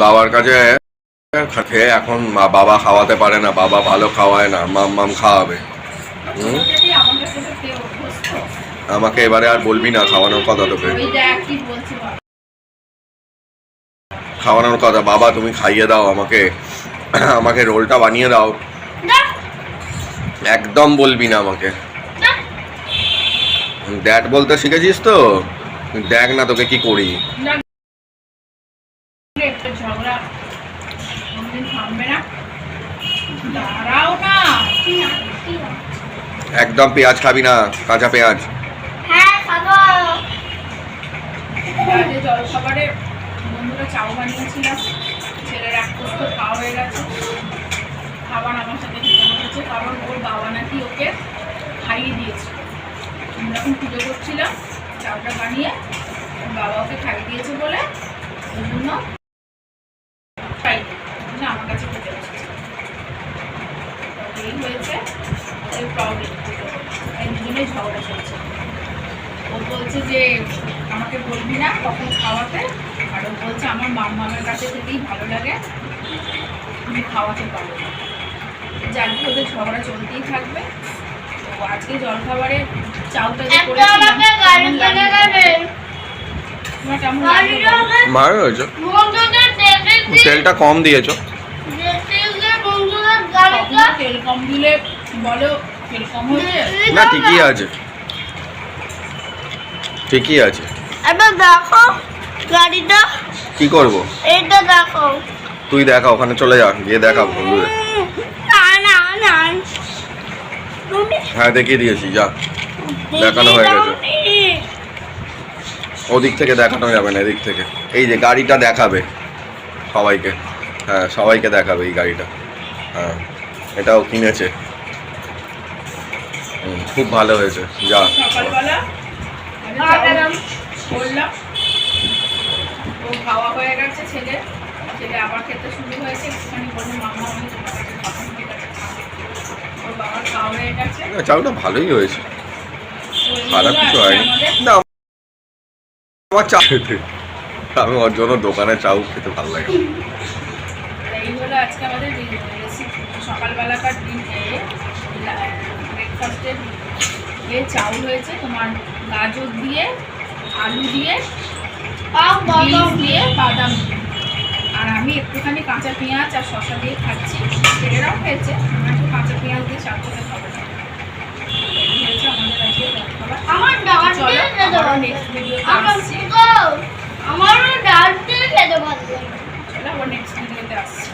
বাবার কাছে খেয়ে এখন বাবা খাওয়াতে পারে না, বাবা ভালো খাওয়ায় না, মাম খাওয়াবে। আমাকে এবারে আর বলবি না খাওয়ানোর কথা, তোকে খাওয়ানোর কথা। বাবা তুমি খাইয়ে দাও আমাকে, আমাকে রোলটা বানিয়ে দাও, একদম বলবি না আমাকে। ড্যাড বলতে শিখেছিস তো, দেখ না তোকে কি করি। একদম পেঁয়াজ খাবি না, কাঁচা পেঁয়াজ। জলখাবারে বন্ধুরা চাউ বানিয়েছিলাম, ছেলের এক পোস্ত খাওয়া হয়ে গেছে। খাবার আমার সাথে খেতে বসেছে, কারণ ওর বাবা নাকি ওকে খাইয়ে দিয়েছে। আমরা যখন পুজো করছিলাম চাউটা বানিয়ে বাবা ওকে খাইয়ে দিয়েছে বলে ওই জন্য আমার কাছে খেতে বসেছে। এই হয়েছে এই প্রবলেম, এই দুজনেই ঝগড়া চলছে। ও বলছে যে আমাকে বলবি না কখন খাওয়াতে, আর ও বলছে আমার মামার কাছে থেকেই ভালো লাগে, তুমি খাওয়াতে পারো না। জানি ওদের ঝগড়া চলতেই থাকবে। তো আজকে জলখাবারে চাউটা যে করেছিলাম তেলটা কম দিয়েছো। তেল কম দিলে বলো তেল কম হয়েছে না, ঠিকই আছে, ঠিকই আছে। এবার দেখো গাড়িটা কি করব, এইটা দেখো। তুই দেখা, ওখানে চলে যা, গিয়ে দেখা। না না না, হ্যাঁ দেখিয়ে দিয়েছি, যা দেখানো হয়ে গেছে। ওদিক থেকে দেখানো যাবে না, এদিক থেকে। এই যে গাড়িটা দেখাবে সবাইকে, হ্যাঁ সবাইকে দেখাবে এই গাড়িটা। হ্যাঁ এটাও কিনেছে, খুব ভালো হয়েছে। যা সকালবেলা করলাম, ও খাওয়া হয়ে গেছে, ছেলে আবার খেতে শুরু হয়েছে। একটুখানি বললো মামা আমি তোমার কাছে খাবো, ঠিক আছে খাবে। ওর বাবার খাওয়া হয়ে গেছে, চাউটা ভালোই হয়েছে, খারাপ কিছু হয়নি। না আমার চা খেতে, আমি ওর জন্য দোকানে চাউ খেতে ভালো লাগে। এই হলো আজকে আমাদের সকালবেলাকার দিন। ব্রেকফাস্টের চাউল হয়েছে তোমার গাজর দিয়ে, আলু দিয়ে, বিনস দিয়ে, বাদাম দিয়ে। আর আমি একটুখানি কাঁচা পেঁয়াজ আর শসা দিয়ে খাচ্ছি। ছেলেরাও খেয়েছে, আমি একটু কাঁচা পেঁয়াজ দিয়ে চাল করে খাবো। হয়েছে আমাদের আজকে চলো নেক্সট ভিডিওতে আসছি। আমারও ডাল দিয়ে খেতে ভালো লাগে। চলো আবার নেক্সট ভিডিওতে আসছি।